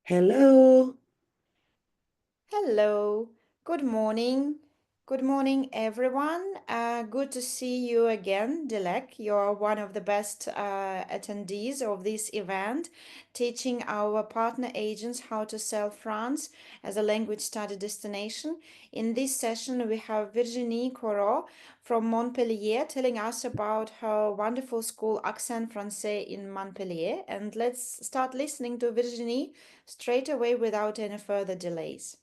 Hello. Hello, good morning. Good morning, everyone. Good to see you again, Dilek. You're one of the best attendees of this event, teaching our partner agents how to sell France as a language study destination. In this session, we have Virginie Corot from Montpellier telling us about her wonderful school Accent Français in Montpellier. And let's start listening to Virginie straight away without any further delays.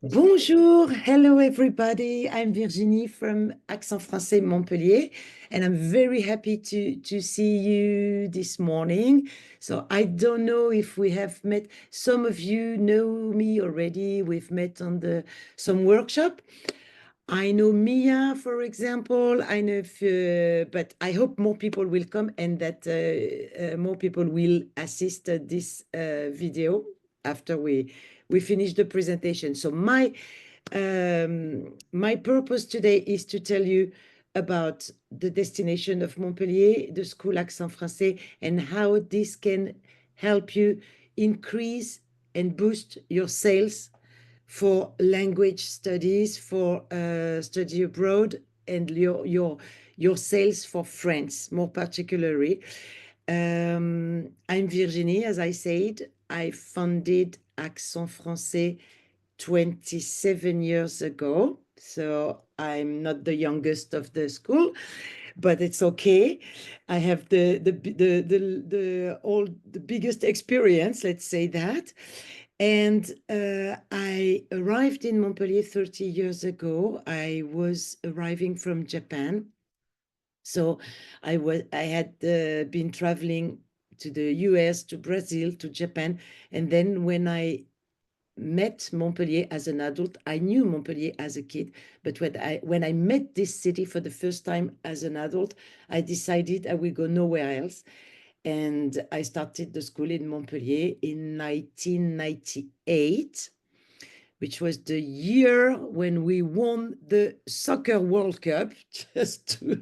Bonjour. Hello, everybody. I'm Virginie from Accent Français Montpellier, and I'm very happy to see you this morning. So I don't know if we have met. Some of you know me already. We've met on some workshop. I know Mia, for example. I know, but I hope more people will come and that more people will assist this video after we finish the presentation. So my purpose today is to tell you about the destination of Montpellier, the school Accent Français, and how this can help you increase and boost your sales for language studies, for study abroad, and your sales for France, more particularly. I'm Virginie, as I said. I founded Accent Français 27 years ago. So I'm not the youngest of the school, but it's okay. I have the biggest experience, let's say that. And I arrived in Montpellier 30 years ago. I was arriving from Japan. So I had been traveling to the US, to Brazil, to Japan. And then when I met Montpellier as an adult, I knew Montpellier as a kid, but when I met this city for the first time as an adult, I decided I will go nowhere else. And I started the school in Montpellier in 1998, which was the year when we won the Soccer World Cup. Just to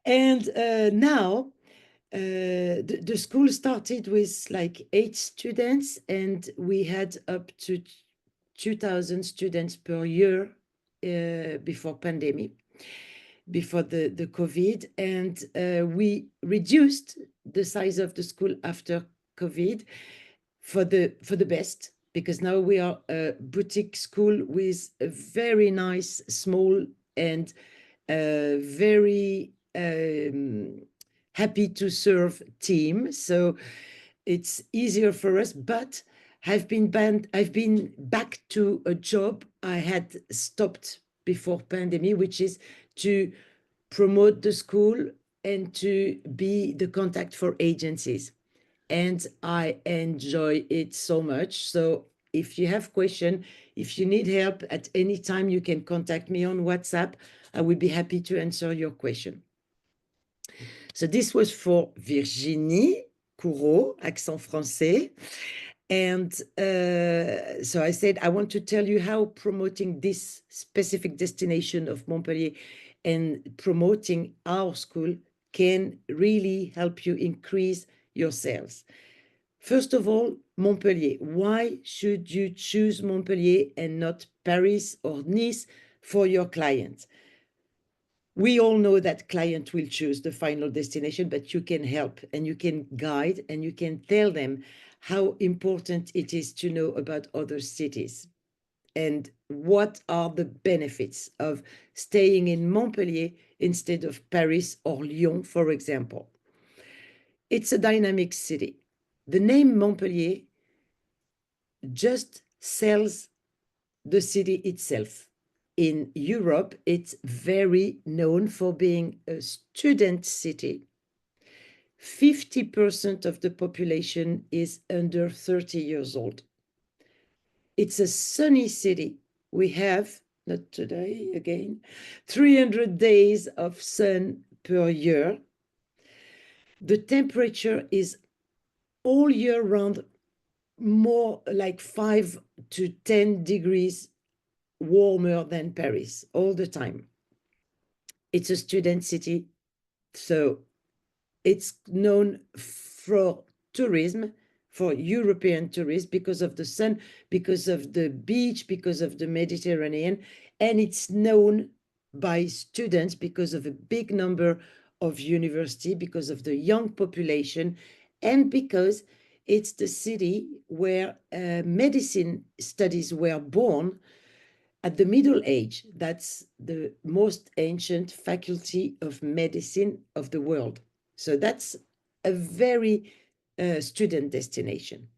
and now the school started with like 8 students, and we had up to 2,000 students per year before pandemic, before the COVID. And we reduced the size of the school after COVID for the best, because now we are a boutique school with a very nice, small, and very happy to serve team. So it's easier for us, but I've been back to a job I had stopped before pandemic, which is to promote the school and to be the contact for agencies. And I enjoy it so much. So if you have question, if you need help at any time, you can contact me on WhatsApp. I will be happy to answer your question. So this was for Virginie Courreau, Accent Français. And so I said, I want to tell you how promoting this specific destination of Montpellier and promoting our school can really help you increase your sales. First of all, Montpellier. Why should you choose Montpellier and not Paris or Nice for your clients? We all know that client will choose the final destination, but you can help and you can guide and you can tell them how important it is to know about other cities and what are the benefits of staying in Montpellier instead of Paris or Lyon, for example. It's a dynamic city. The name Montpellier just sells the city itself. In Europe, it's very known for being a student city. 50% of the population is under 30 years old. It's a sunny city. We have, not today again, 300 days of sun per year. The temperature is all year round more like 5 to 10 degrees warmer than Paris all the time. It's a student city, so it's known for tourism, for European tourists because of the sun, because of the beach, because of the Mediterranean. And it's known by students because of a big number of university, because of the young population, and because it's the city where medicine studies were born at the Middle Age. That's the most ancient faculty of medicine of the world. So that's a very student destination.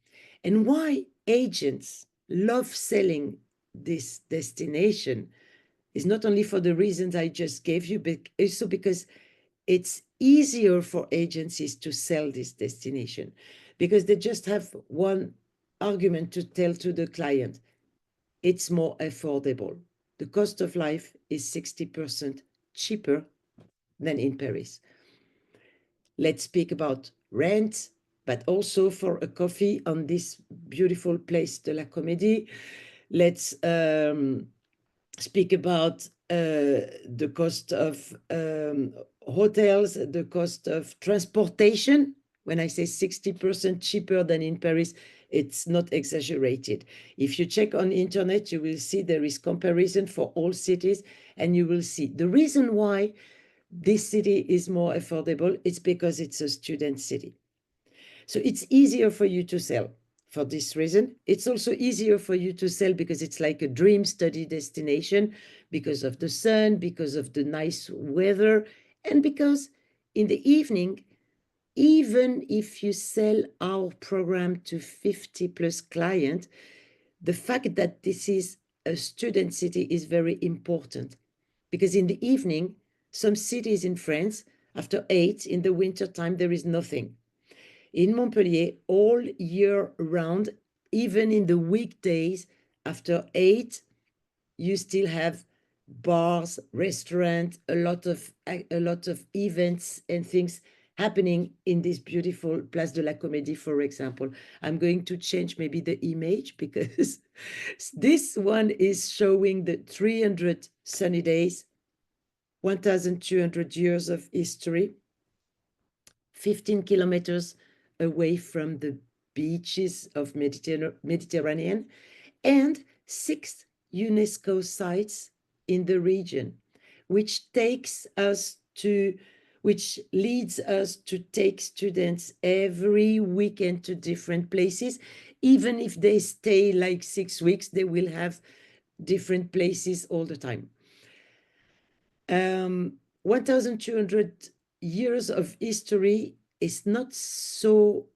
And why agents love selling this destination is not only for the reasons I just gave you, but also because it's easier for agencies to sell this destination, because they just have one argument to tell to the client: it's more affordable. The cost of life is 60% cheaper than in Paris. Let's speak about rent, but also for a coffee on this beautiful place de la Comédie. Let's speak about the cost of hotels, the cost of transportation. When I say 60% cheaper than in Paris, it's not exaggerated. If you check on internet, you will see there is comparison for all cities, and you will see the reason why this city is more affordable. It's because it's a student city. So it's easier for you to sell for this reason. It's also easier for you to sell because it's like a dream study destination, because of the sun, because of the nice weather, and because in the evening, even if you sell our program to 50 plus clients, the fact that this is a student city is very important, because in the evening, some cities in France, after 8 in the winter time, there is nothing. In Montpellier, all year round, even in the weekdays, after 8, you still have bars, restaurants, a lot of events and things happening in this beautiful Place de la Comédie, for example. I'm going to change maybe the image because this one is showing the 300 sunny days, 1,200 years of history, 15 kilometers away from the beaches of Mediterranean, and 6 UNESCO sites in the region, which leads us to take students every weekend to different places. Even if they stay like 6 weeks, they will have different places all the time. 1,200 years of history is not so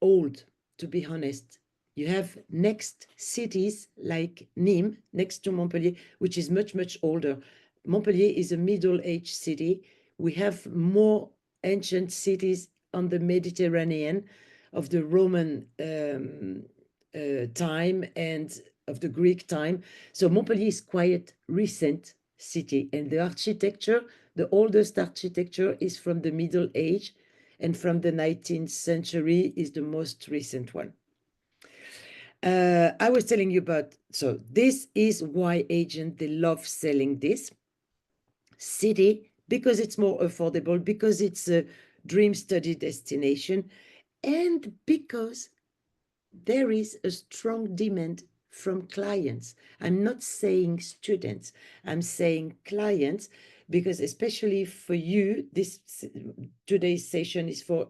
old, to be honest. You have next cities like Nîmes, next to Montpellier, which is much, much older. Montpellier is a middle-aged city. We have more ancient cities on the Mediterranean of the Roman time and of the Greek time. So Montpellier is quite recent city, and the architecture, the oldest architecture is from the Middle Age, and from the 19th century is the most recent one. I was telling you about, so this is why agents, they love selling this city, because it's more affordable, because it's a dream study destination, and because there is a strong demand from clients. I'm not saying students, I'm saying clients, because especially for you, today's session is for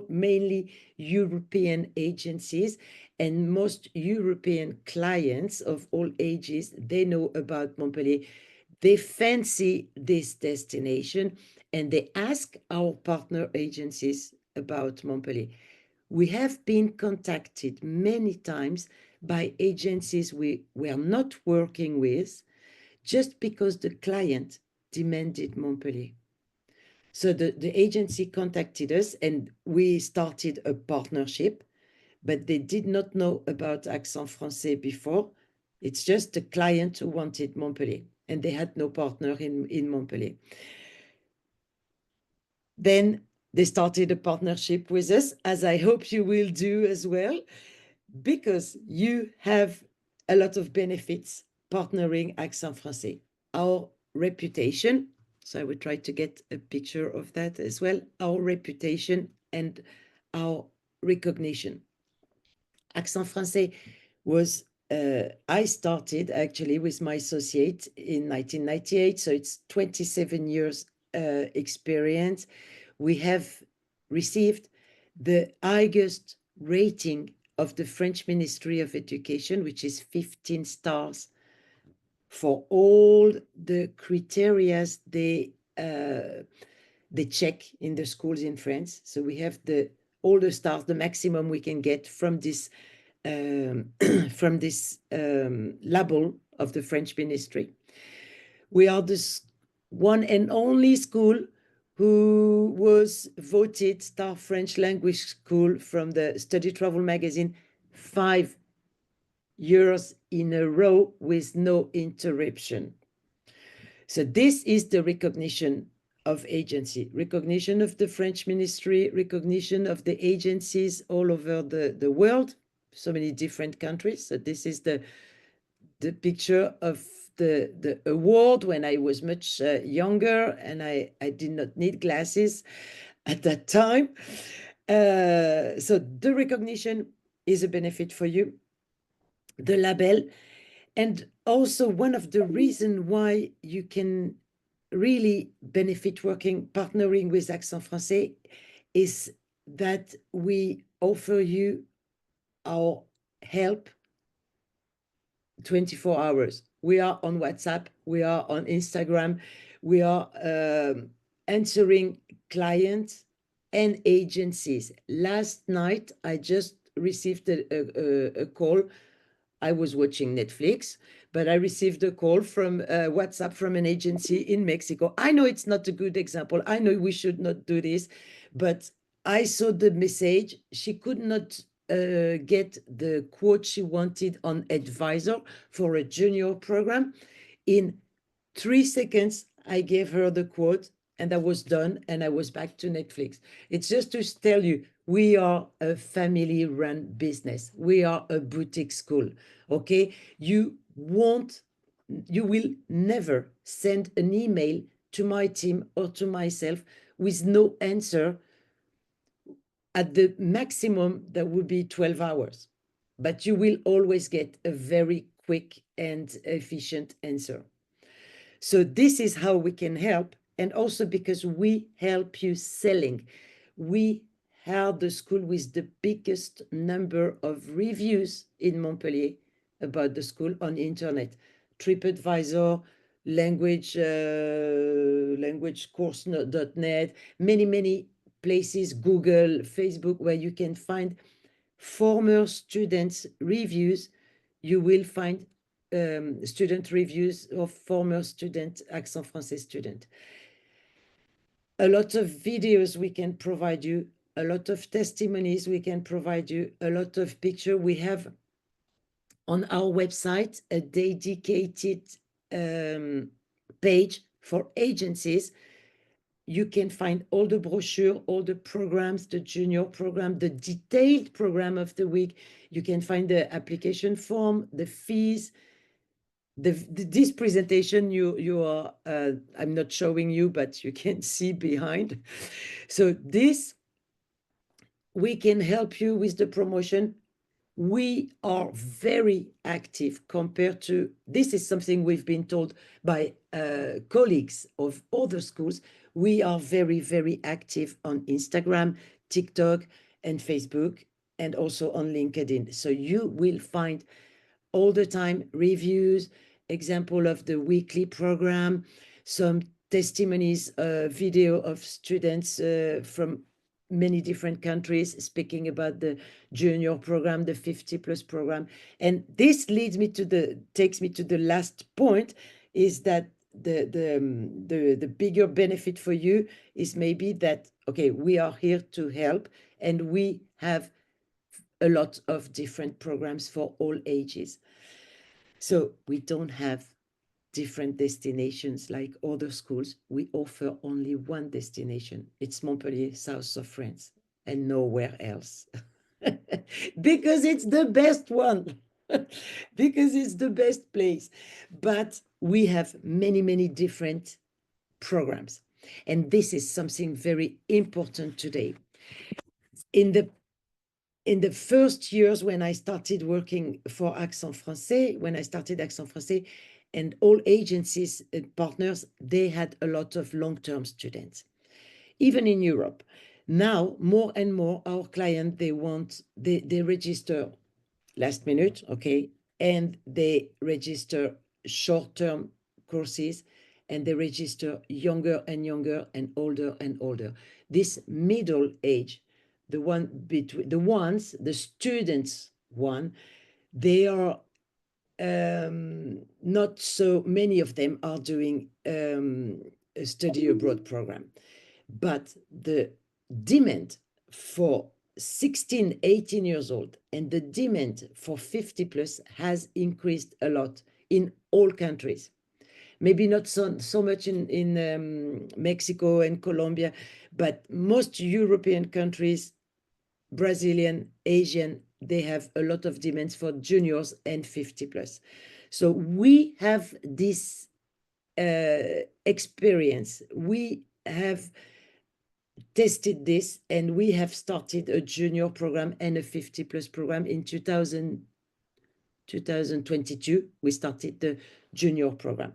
mainly European agencies, and most European clients of all ages, they know about Montpellier. They fancy this destination, and they ask our partner agencies about Montpellier. We have been contacted many times by agencies we were not working with, just because the client demanded Montpellier. So the agency contacted us, and we started a partnership, but they did not know about Accent Français before. It's just the client who wanted Montpellier, and they had no partner in Montpellier. Then they started a partnership with us, as I hope you will do as well, because you have a lot of benefits partnering Accent Français. Our reputation, so I would try to get a picture of that as well, our reputation and our recognition. Accent Français was, I started actually with my associate in 1998, so it's 27 years experience. We have received the highest rating of the French Ministry of Education, which is 15 stars for all the criteria they check in the schools in France. So we have all the stars, the maximum we can get from this from this label of the French Ministry. We are the one and only school who was voted Star French Language School from the Study Travel magazine 5 years in a row with no interruption. So this is the recognition of agency, recognition of the French ministry, recognition of the agencies all over the world, so many different countries. So this is the picture of the award when I was much younger, and I did not need glasses at that time. So the recognition is a benefit for you, the label. And also one of the reasons why you can really benefit partnering with Accent Français is that we offer you our help 24 hours. We are on WhatsApp, we are on Instagram, we are answering clients and agencies. Last night, I just received a call. I was watching Netflix, but I received a call from WhatsApp from an agency in Mexico. I know it's not a good example. I know we should not do this, but I saw the message. She could not get the quote she wanted on advisor for a junior program. In 3 seconds, I gave her the quote and that was done, and I was back to Netflix. It's just to tell you, we are a family-run business. We are a boutique school, okay? You will never send an email to my team or to myself with no answer. At the maximum, that would be 12 hours. But you will always get a very quick and efficient answer. So this is how we can help. And also because we help you selling. We are the school with the biggest number of reviews in Montpellier about the school on the internet. TripAdvisor, languagecourse.net, many places, Google, Facebook, where you can find former students' reviews. You will find student reviews of former student, Accent Français student. A lot of videos we can provide you, a lot of testimonies we can provide you, a lot of pictures. We have on our website a dedicated page for agencies. You can find all the brochure, all the programs, the junior program, the detailed program of the week. You can find the application form, the fees. This presentation you are, I'm not showing you, but you can see behind. So this, we can help you with the promotion. We are very active compared to, this is something we've been told by colleagues of other schools. We are very active on Instagram, TikTok, and Facebook, and also on LinkedIn. So you will find all the time reviews, example of the weekly program, some testimonies, video of students from many different countries speaking about the junior program, the 50+ program. And this takes me to the last point, is that the bigger benefit for you is maybe that, okay, we are here to help, and we have a lot of different programs for all ages. So we don't have different destinations like other schools. We offer only one destination. It's Montpellier, south of France, and nowhere else. Because it's the best one. Because it's the best place. But we have many different programs. And this is something very important today. In the in the first years when I started working for Accent Français, when I started Accent Français, and all agencies and partners, they had a lot of long-term students, even in Europe. Now, more and more, our clients, they register last minute, okay, and they register short-term courses, and they register younger and younger and older. This middle age, the one between the ones, the students one, they are not so many of them are doing a study abroad program, but the demand for 16, 18 years old and the demand for 50 plus has increased a lot in all countries. Maybe not so much in Mexico and Colombia, but most European countries, Brazilian, Asian, they have a lot of demands for juniors and 50 plus. So we have this experience. We have tested this, and we have started a junior program and a 50 plus program in 2022. We started the junior program.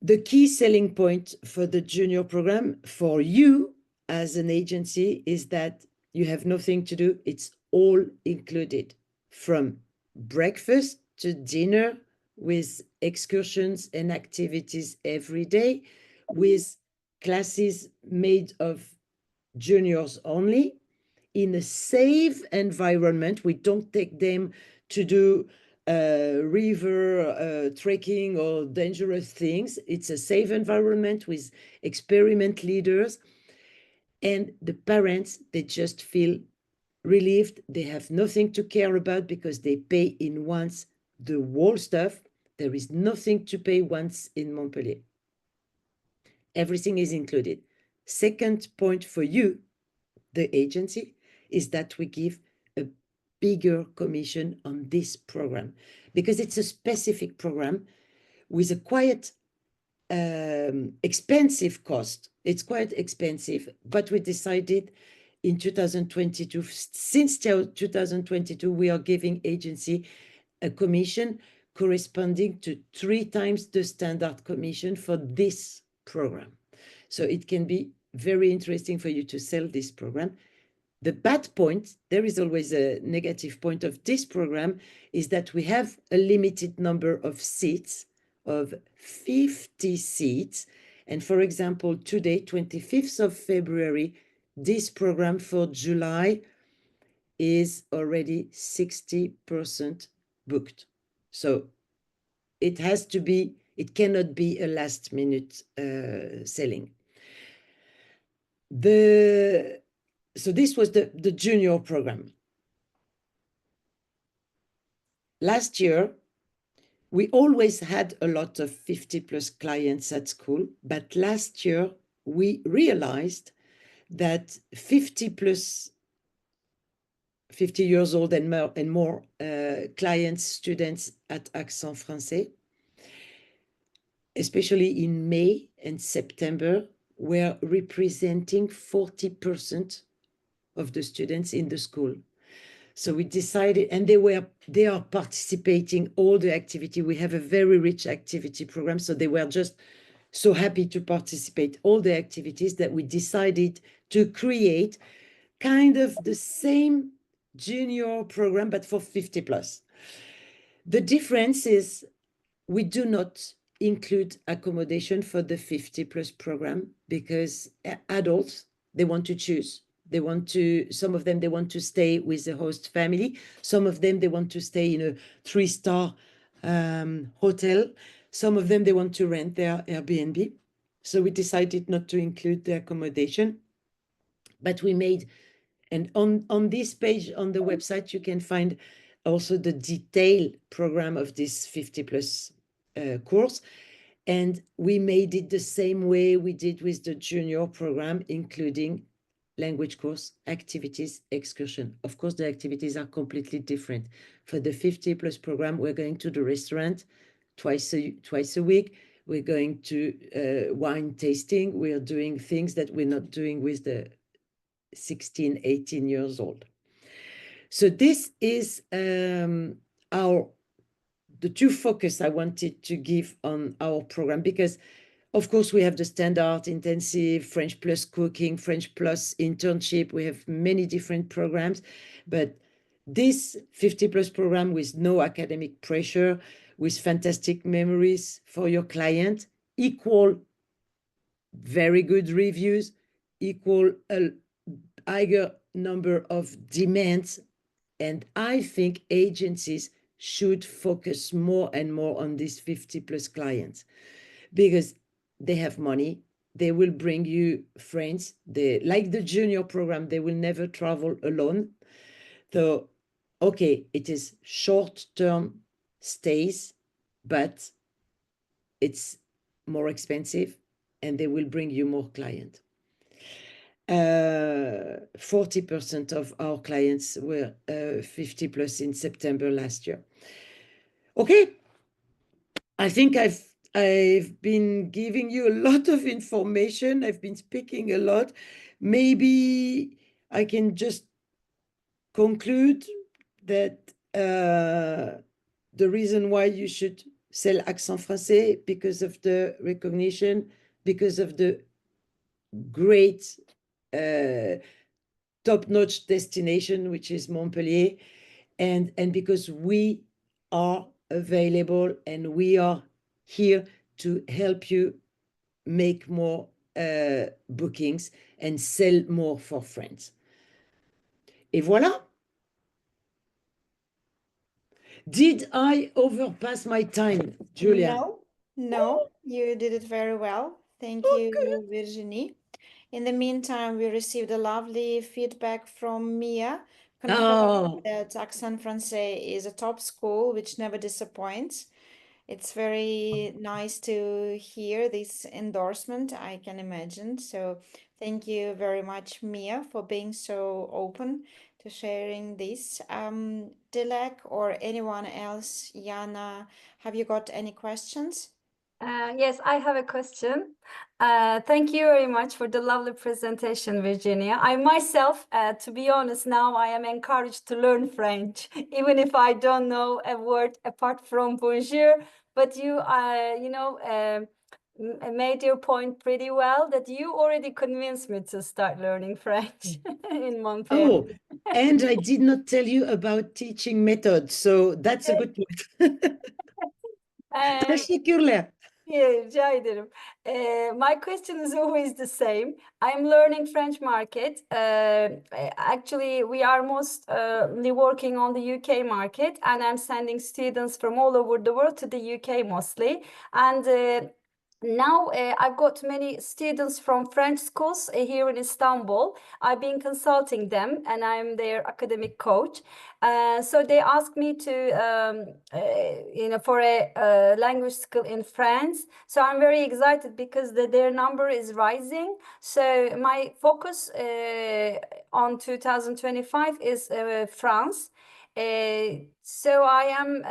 The key selling point for the junior program for you as an agency is that you have nothing to do. It's all included, from breakfast to dinner, with excursions and activities every day, with classes made of juniors only, in a safe environment. We don't take them to do river trekking or dangerous things. It's a safe environment with experiment leaders, and the parents, they just feel relieved. They have nothing to care about because they pay in once the whole stuff. There is nothing to pay once in Montpellier. Everything is included. Second point for you, the agency, is that we give a bigger commission on this program because it's a specific program with a quite expensive cost. It's quite expensive, but we decided in 2022, since 2022, we are giving agency a commission corresponding to 3 times the standard commission for this program. So it can be very interesting for you to sell this program. The bad point, there is always a negative point of this program, is that we have a limited number of seats, of 50 seats. And for example, today, 25th of February, this program for July is already 60% booked. So it has to be, it cannot be a last minute selling. So this was the junior program. Last year, we always had a lot of 50 plus clients at school, but last year we realized that 50 plus 50 years old and more clients, students at Accent Français, especially in May and September, were representing 40% of the students in the school. So we decided, and they are participating all the activity. We have a very rich activity program, so they were just so happy to participate all the activities that we decided to create kind of the same junior program, but for 50 plus. The difference is we do not include accommodation for the 50 plus program because adults, they want to choose. They want to, some of them, they want to stay with the host family. Some of them, they want to stay in a 3-star hotel. Some of them, they want to rent their Airbnb. So we decided not to include the accommodation, but we made, and on this page on the website, you can find also the detailed program of this 50 plus course. And we made it the same way we did with the junior program, including language course, activities, excursion. Of course, the activities are completely different. For the 50 plus program, we're going to the restaurant twice a week. We're going to wine tasting. We are doing things that we're not doing with the 16, 18 years old. So this is the two focus I wanted to give on our program, because of course we have the standard intensive French plus cooking, French plus internship. We have many different programs, but this 50 plus program with no academic pressure, with fantastic memories for your client, equal very good reviews, equal a higher number of demands. And I think agencies should focus more and more on these 50 plus clients, because they have money. They will bring you friends. They like the junior program. They will never travel alone. So, okay, it is short-term stays, but it's more expensive and they will bring you more clients. 40% of our clients were 50 plus in September last year. Okay, I think I've been giving you a lot of information. I've been speaking a lot. Maybe I can just conclude that the reason why you should sell Accent Français, because of the recognition, because of the great top-notch destination, which is Montpellier, and because we are available and we are here to help you make more bookings and sell more for friends. Et voilà. Did I overpass my time, Julia? No, you did it very well. Thank you, Virginie. In the meantime, we received a lovely feedback from Mia, confirming Oh, that Accent Français is a top school which never disappoints. It's very nice to hear this endorsement, I can imagine. So thank you very much, Mia, for being so open to sharing this. Dilek or anyone else, Yana, have you got any questions? Yes, I have a question. Thank you very much for the lovely presentation, Virginia. I myself, to be honest, now I am encouraged to learn French, even if I don't know a word apart from bonjour. But you, made your point pretty well that you already convinced me to start learning French in Montpellier. oh, and I did not tell you about teaching methods, so that's a good point. Teşekkürler. Yeah, rica ederim. My question is always the same. I'm learning French market. Actually, we are mostly working on the UK market, and I'm sending students from all over the world to the UK mostly. And now I've got many students from French schools here in Istanbul. I've been consulting them, and I'm their academic coach. So they asked me to, for a language school in France. So I'm very excited because their number is rising. So my focus on 2025 is France. So I am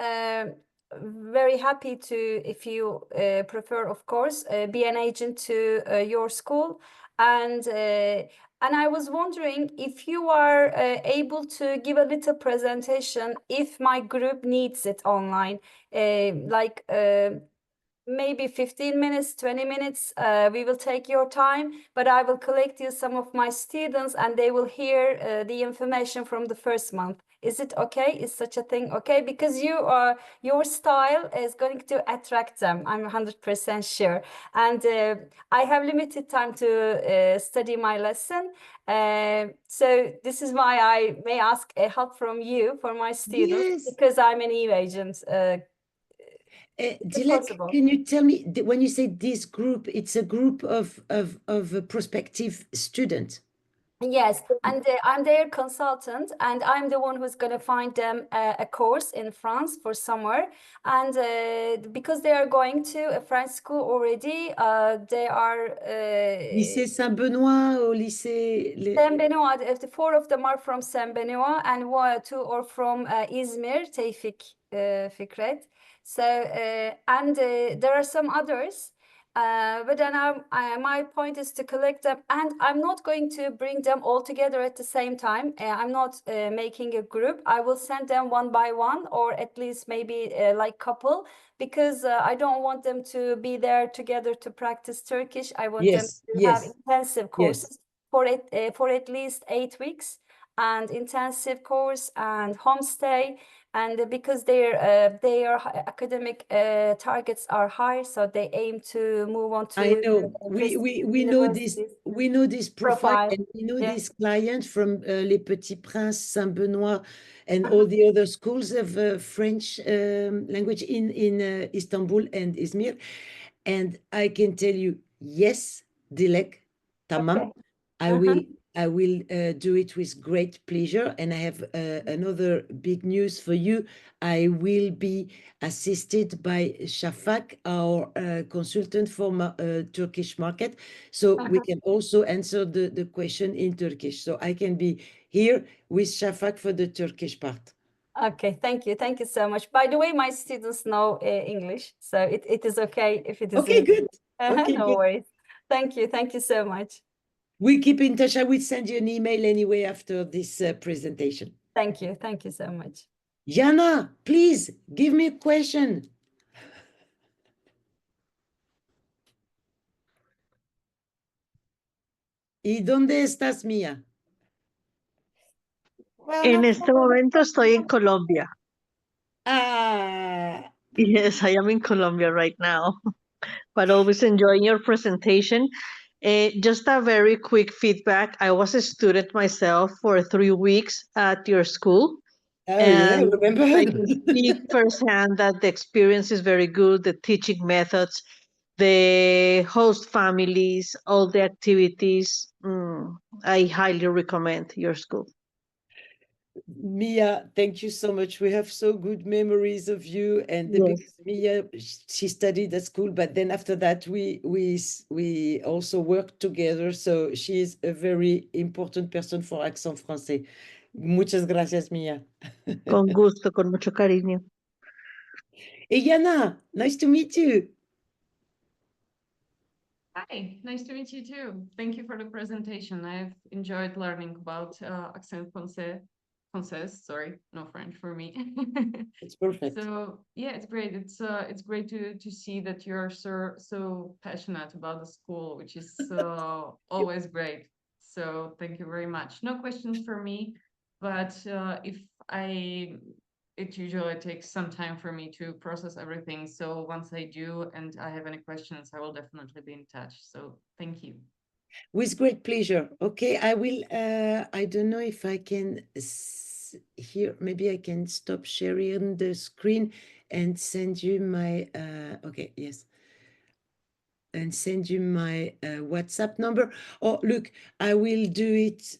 very happy to, if you prefer, of course, be an agent to your school. And I was wondering if you are able to give a little presentation if my group needs it online, like maybe 15 minutes, 20 minutes. We will take your time, but I will collect you some of my students and they will hear the information from the first month. Is it okay? Is such a thing okay? Because your style is going to attract them. I'm 100% sure. And I have limited time to study my lesson. So this is why I may ask a help from you for my students, Yes. because I'm an e-agent. Dilek, can you tell me, when you say this group, it's a group of prospective students? Yes, and I'm their consultant, and I'm the one who's going to find them a course in France for summer. And because they are going to a French school already, they are Lycée Saint-Benoît au lycée... Saint Benoît. The four of them are from Saint Benoît, and two are from Izmir, Tevfik, Fikret. So and there are some others. But then my point is to collect them, and I'm not going to bring them all together at the same time. I'm not making a group. I will send them one by one, or at least maybe like couple, because I don't want them to be there together to practice Turkish. I want them Yes, to have yes, intensive yes. courses for at least 8 weeks, and intensive course and homestay. And because their academic targets are high, so they aim to move on to I know. We know this. universities. We know this profile, Profile. and we know Yeah. this client from Les Petits Princes, Saint-Benoît, and all the other schools of French language in Istanbul and Izmir. And I can tell you, yes, Dilek, tamam. Okay. I will do it with great pleasure. And I have another big news for you. I will be assisted by Shafak, our consultant for Turkish market. So we can also answer the question in Turkish. So I can be here with Shafak for the Turkish part. Okay, thank you. Thank you so much. By the way, my students know English, so it is okay if it is Okay, good. Okay, no good. worries. Thank you. Thank you so much. We keep in touch. I will send you an email anyway after this presentation. Thank you. Thank you so much. Jana, please give me a question. ¿Y dónde estás, Mía? Well, En no este problem. momento estoy en Colombia. Ah, Yes, I am in Colombia right now, but always enjoying your presentation. Just a very quick feedback. I was a student myself for 3 weeks at your school, oh yeah, I and remember. I can speak firsthand that the experience is very good, the teaching methods, the host families, all the activities. I highly recommend your school. Mia, thank you so much. We have so good memories of you, and Yes. because Mia, she studied at school, but then after that we also worked together. So she is a very important person for Accent Français. Muchas gracias, Mia. Con gusto, con mucho cariño. Hey, Jana, nice to meet you. Hi, nice to meet you too. Thank you for the presentation. I've enjoyed learning about Accent Français, sorry, no French for me. It's perfect. So yeah, it's great. It's great to see that you're so passionate about the school, which is always great. So thank you very much. No questions for me, but it usually takes some time for me to process everything. So once I do and I have any questions, I will definitely be in touch. So thank you. With great pleasure. Okay, I will, I don't know if I can here, maybe I can stop sharing the screen and send you my, okay, yes. And send you my WhatsApp number. Oh, look, I will do it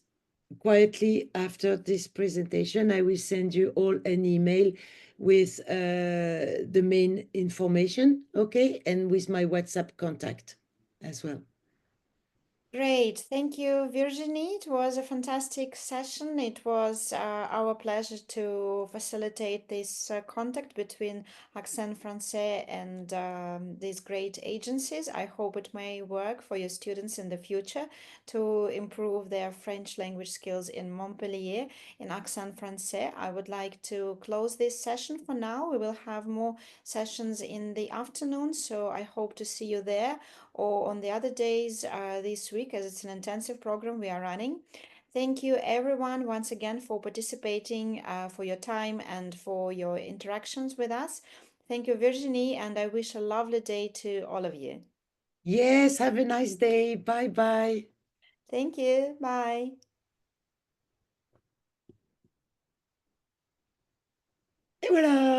quietly after this presentation. I will send you all an email with the main information, okay? And with my WhatsApp contact as well. Great. Thank you, Virginie. It was a fantastic session. It was our pleasure to facilitate this contact between Accent Français and these great agencies. I hope it may work for your students in the future to improve their French language skills in Montpellier in Accent Français. I would like to close this session for now. We will have more sessions in the afternoon, so I hope to see you there or on the other days this week, as it's an intensive program we are running. Thank you everyone once again for participating, for your time and for your interactions with us. Thank you, Virginie, and I wish a lovely day to all of you. Yes, have a nice day. Bye-bye. Thank you. Bye. Et voilà.